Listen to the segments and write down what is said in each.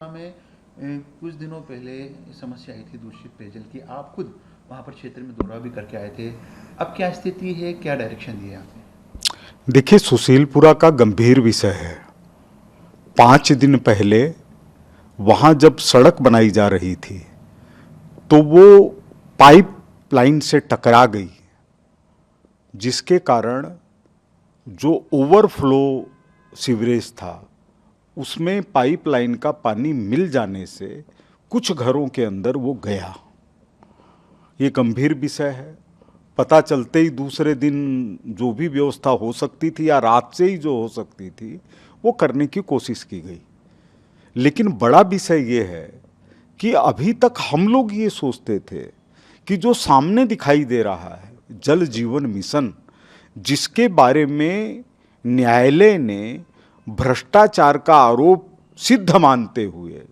में कुछ दिनों पहले समस्या आई थी दूषित पेयजल की। आप खुद वहाँ पर क्षेत्र में दौरा भी करके आए थे। अब क्या स्थिति है, क्या डायरेक्शन दिया आपने? देखिए, सुशीलपुरा का गंभीर विषय है। 5 दिन पहले वहां जब सड़क बनाई जा रही थी तो वो पाइप लाइन से टकरा गई, जिसके कारण जो ओवरफ्लो सीवरेज था उसमें पाइपलाइन का पानी मिल जाने से कुछ घरों के अंदर वो गया। ये गंभीर विषय है। पता चलते ही दूसरे दिन जो भी व्यवस्था हो सकती थी या रात से ही जो हो सकती थी वो करने की कोशिश की गई। लेकिन बड़ा विषय ये है कि अभी तक हम लोग ये सोचते थे कि जो सामने दिखाई दे रहा है जल जीवन मिशन, जिसके बारे में न्यायालय ने भ्रष्टाचार का आरोप सिद्ध मानते हुए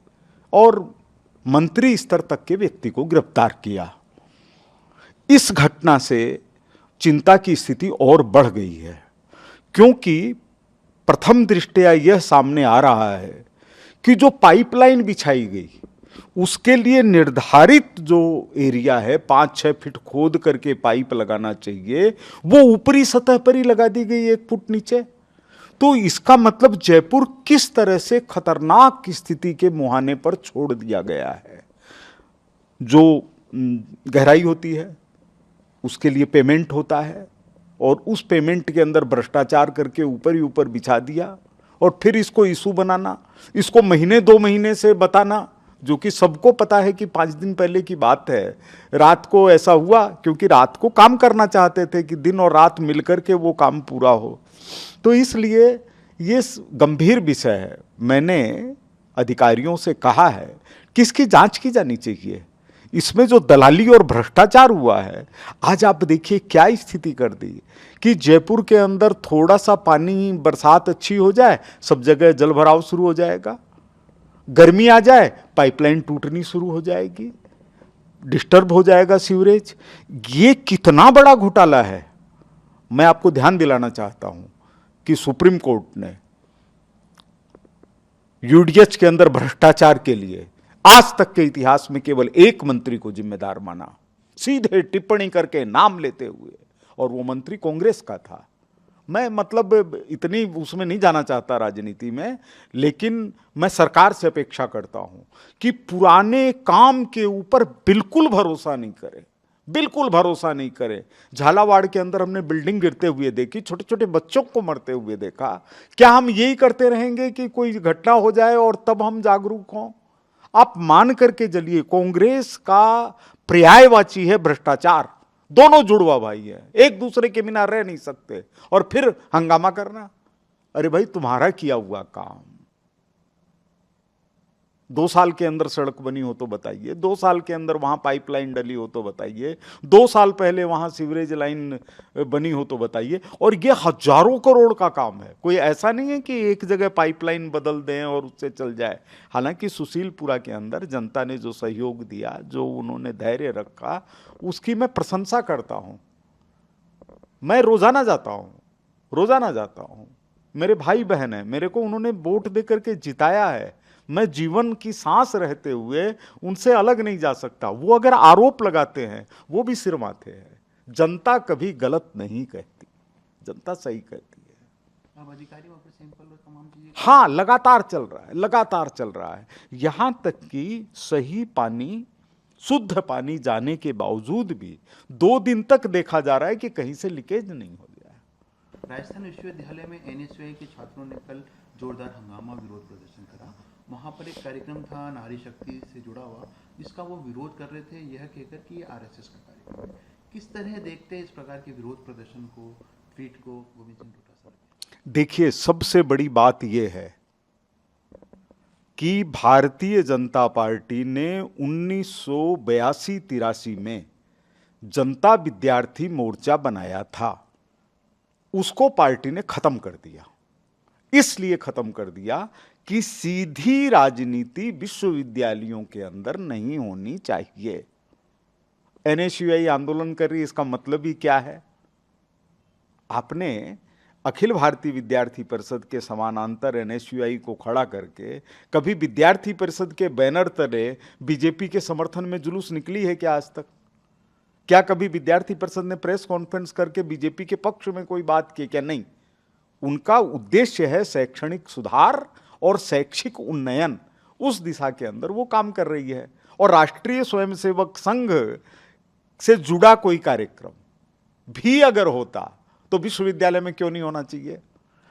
और मंत्री स्तर तक के व्यक्ति को गिरफ्तार किया, इस घटना से चिंता की स्थिति और बढ़ गई है। क्योंकि प्रथम दृष्टया यह सामने आ रहा है कि जो पाइपलाइन बिछाई गई उसके लिए निर्धारित जो एरिया है 5-6 फीट खोद करके पाइप लगाना चाहिए, वो ऊपरी सतह पर ही लगा दी गई 1 फुट नीचे। तो इसका मतलब जयपुर किस तरह से खतरनाक स्थिति के मुहाने पर छोड़ दिया गया है। जो गहराई होती है उसके लिए पेमेंट होता है और उस पेमेंट के अंदर भ्रष्टाचार करके ऊपर ही ऊपर बिछा दिया और फिर इसको इशू बनाना, इसको महीने 2 महीने से बताना, जो कि सबको पता है कि 5 दिन पहले की बात है। रात को ऐसा हुआ क्योंकि रात को काम करना चाहते थे कि दिन और रात मिलकर के वो काम पूरा हो। तो इसलिए ये गंभीर विषय है। मैंने अधिकारियों से कहा है कि इसकी जांच की जानी चाहिए। इसमें जो दलाली और भ्रष्टाचार हुआ है, आज आप देखिए क्या स्थिति कर दी कि जयपुर के अंदर थोड़ा सा पानी, बरसात अच्छी हो जाए, सब जगह जल भराव शुरू हो जाएगा। गर्मी आ जाए, पाइपलाइन टूटनी शुरू हो जाएगी, डिस्टर्ब हो जाएगा सीवरेज। ये कितना बड़ा घोटाला है। मैं आपको ध्यान दिलाना चाहता हूं कि सुप्रीम कोर्ट ने यूडीएच के अंदर भ्रष्टाचार के लिए आज तक के इतिहास में केवल एक मंत्री को जिम्मेदार माना, सीधे टिप्पणी करके नाम लेते हुए, और वो मंत्री कांग्रेस का था। मैं मतलब इतनी उसमें नहीं जाना चाहता राजनीति में, लेकिन मैं सरकार से अपेक्षा करता हूं कि पुराने काम के ऊपर बिल्कुल भरोसा नहीं करे, बिल्कुल भरोसा नहीं करे। झालावाड़ के अंदर हमने बिल्डिंग गिरते हुए देखी, छोटे छोटे बच्चों को मरते हुए देखा। क्या हम यही करते रहेंगे कि कोई घटना हो जाए और तब हम जागरूक हों? आप मान करके चलिए, कांग्रेस का पर्यायवाची है भ्रष्टाचार। दोनों जुड़वा भाई है, एक दूसरे के बिना रह नहीं सकते, और फिर हंगामा करना। अरे भाई, तुम्हारा किया हुआ काम 2 साल के अंदर सड़क बनी हो तो बताइए, 2 साल के अंदर वहां पाइपलाइन डली हो तो बताइए, 2 साल पहले वहां सीवरेज लाइन बनी हो तो बताइए। और ये हजारों करोड़ का काम है। कोई ऐसा नहीं है कि एक जगह पाइपलाइन बदल दें और उससे चल जाए। हालांकि सुशीलपुरा के अंदर जनता ने जो सहयोग दिया, जो उन्होंने धैर्य रखा, उसकी मैं प्रशंसा करता हूं। मैं रोजाना जाता हूं, रोजाना जाता हूं। मेरे भाई बहन है, मेरे को उन्होंने वोट देकर के जिताया है। मैं जीवन की सांस रहते हुए उनसे अलग नहीं जा सकता। वो अगर आरोप लगाते हैं वो भी सिर माथे है। जनता कभी गलत नहीं कहती, जनता सही कहती है। अब अधिकारी वहाँ पर सैंपल और तमाम चीजें। हाँ, लगातार चल रहा है, लगातार चल रहा है। यहां तक कि सही पानी, शुद्ध पानी जाने के बावजूद भी 2 दिन तक देखा जा रहा है कि कहीं से लीकेज नहीं हो गया है। राजस्थान विश्वविद्यालय में एनएसयूआई के छात्रों ने कल जोरदार हंगामा विरोध प्रदर्शन करा। वहाँ पर एक कार्यक्रम था नारी शक्ति से जुड़ा हुआ, जिसका वो विरोध कर रहे थे यह कहकर कि ये आरएसएस का कार्यक्रम है। किस तरह देखते हैं इस प्रकार के विरोध प्रदर्शन को, ट्वीट को, गोविंद सिंह डोटासरा? देखिए, सबसे बड़ी बात यह है कि भारतीय जनता पार्टी ने 1982-83 में जनता विद्यार्थी मोर्चा बनाया था। उसको पार्टी ने खत्म कर दिया। इसलिए खत्म कर दिया कि सीधी राजनीति विश्वविद्यालयों के अंदर नहीं होनी चाहिए। एनएसयूआई आंदोलन कर रही है, इसका मतलब ही क्या है? आपने अखिल भारतीय विद्यार्थी परिषद के समानांतर एनएसयूआई को खड़ा करके कभी विद्यार्थी परिषद के बैनर तले बीजेपी के समर्थन में जुलूस निकली है क्या आज तक? क्या कभी विद्यार्थी परिषद ने प्रेस कॉन्फ्रेंस करके बीजेपी के पक्ष में कोई बात की क्या? नहीं। उनका उद्देश्य है शैक्षणिक सुधार और शैक्षिक उन्नयन, उस दिशा के अंदर वो काम कर रही है। और राष्ट्रीय स्वयंसेवक संघ से जुड़ा कोई कार्यक्रम भी अगर होता तो विश्वविद्यालय में क्यों नहीं होना चाहिए?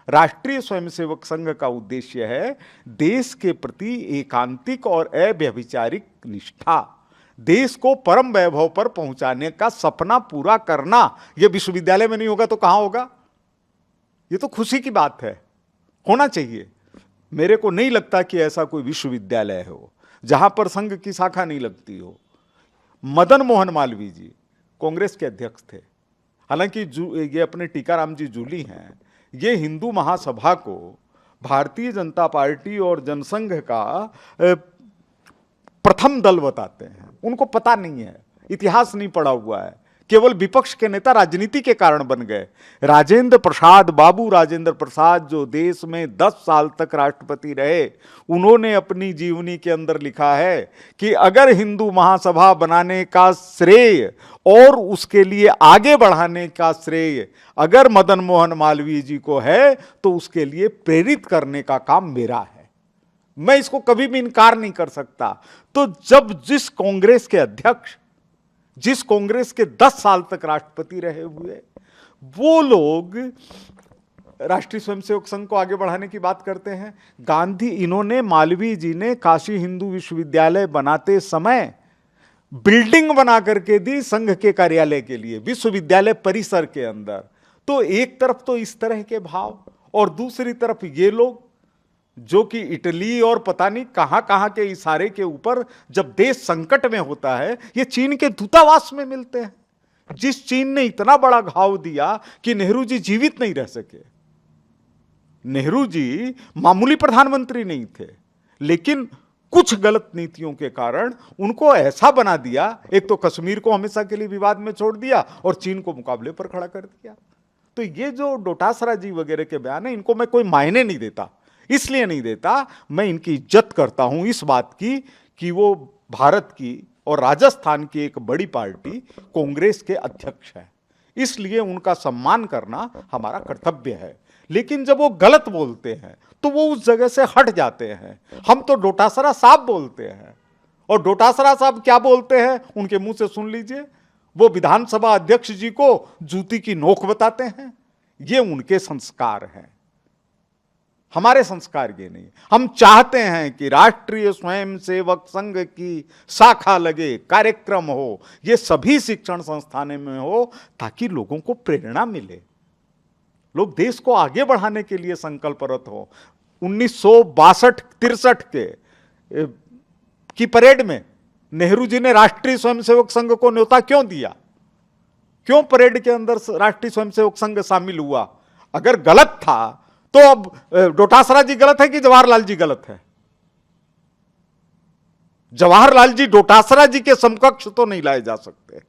राष्ट्रीय स्वयंसेवक संघ का उद्देश्य है देश के प्रति एकांतिक और अव्यभिचारिक निष्ठा, देश को परम वैभव पर पहुंचाने का सपना पूरा करना। यह विश्वविद्यालय में नहीं होगा तो कहां होगा? यह तो खुशी की बात है, होना चाहिए। मेरे को नहीं लगता कि ऐसा कोई विश्वविद्यालय हो जहां पर संघ की शाखा नहीं लगती हो। मदन मोहन मालवीय जी कांग्रेस के अध्यक्ष थे, हालांकि ये अपने टीकाराम जी जूली हैं, ये हिंदू महासभा को भारतीय जनता पार्टी और जनसंघ का प्रथम दल बताते हैं। उनको पता नहीं है, इतिहास नहीं पढ़ा हुआ है, केवल विपक्ष के नेता राजनीति के कारण बन गए। राजेंद्र प्रसाद, बाबू राजेंद्र प्रसाद, जो देश में 10 साल तक राष्ट्रपति रहे, उन्होंने अपनी जीवनी के अंदर लिखा है कि अगर हिंदू महासभा बनाने का श्रेय और उसके लिए आगे बढ़ाने का श्रेय अगर मदन मोहन मालवीय जी को है तो उसके लिए प्रेरित करने का काम मेरा है। मैं इसको कभी भी इनकार नहीं कर सकता। तो जब जिस कांग्रेस के अध्यक्ष, जिस कांग्रेस के 10 साल तक राष्ट्रपति रहे हुए, वो लोग राष्ट्रीय स्वयंसेवक संघ को आगे बढ़ाने की बात करते हैं। इन्होंने, मालवीय जी ने काशी हिंदू विश्वविद्यालय बनाते समय बिल्डिंग बना करके दी संघ के कार्यालय के लिए, विश्वविद्यालय परिसर के अंदर। तो एक तरफ तो इस तरह के भाव, और दूसरी तरफ ये लोग जो कि इटली और पता नहीं कहां कहां के इशारे के ऊपर जब देश संकट में होता है, ये चीन के दूतावास में मिलते हैं, जिस चीन ने इतना बड़ा घाव दिया कि नेहरू जी जीवित नहीं रह सके। नेहरू जी मामूली प्रधानमंत्री नहीं थे, लेकिन कुछ गलत नीतियों के कारण उनको ऐसा बना दिया, एक तो कश्मीर को हमेशा के लिए विवाद में छोड़ दिया और चीन को मुकाबले पर खड़ा कर दिया। तो ये जो डोटासरा जी वगैरह के बयान है, इनको मैं कोई मायने नहीं देता। इसलिए नहीं देता, मैं इनकी इज्जत करता हूं इस बात की कि वो भारत की और राजस्थान की एक बड़ी पार्टी कांग्रेस के अध्यक्ष है, इसलिए उनका सम्मान करना हमारा कर्तव्य है। लेकिन जब वो गलत बोलते हैं तो वो उस जगह से हट जाते हैं। हम तो डोटासरा साहब बोलते हैं, और डोटासरा साहब क्या बोलते हैं उनके मुंह से सुन लीजिए। वो विधानसभा अध्यक्ष जी को जूती की नोक बताते हैं। ये उनके संस्कार हैं, हमारे संस्कार ये नहीं। हम चाहते हैं कि राष्ट्रीय स्वयंसेवक संघ की शाखा लगे, कार्यक्रम हो, ये सभी शिक्षण संस्थानों में हो, ताकि लोगों को प्रेरणा मिले, लोग देश को आगे बढ़ाने के लिए संकल्परत हो। 1962-63 की परेड में नेहरू जी ने राष्ट्रीय स्वयंसेवक संघ को न्योता क्यों दिया? क्यों परेड के अंदर राष्ट्रीय स्वयंसेवक संघ शामिल हुआ? अगर गलत था तो अब डोटासरा जी गलत है कि जवाहरलाल जी गलत है? जवाहरलाल जी डोटासरा जी के समकक्ष तो नहीं लाए जा सकते।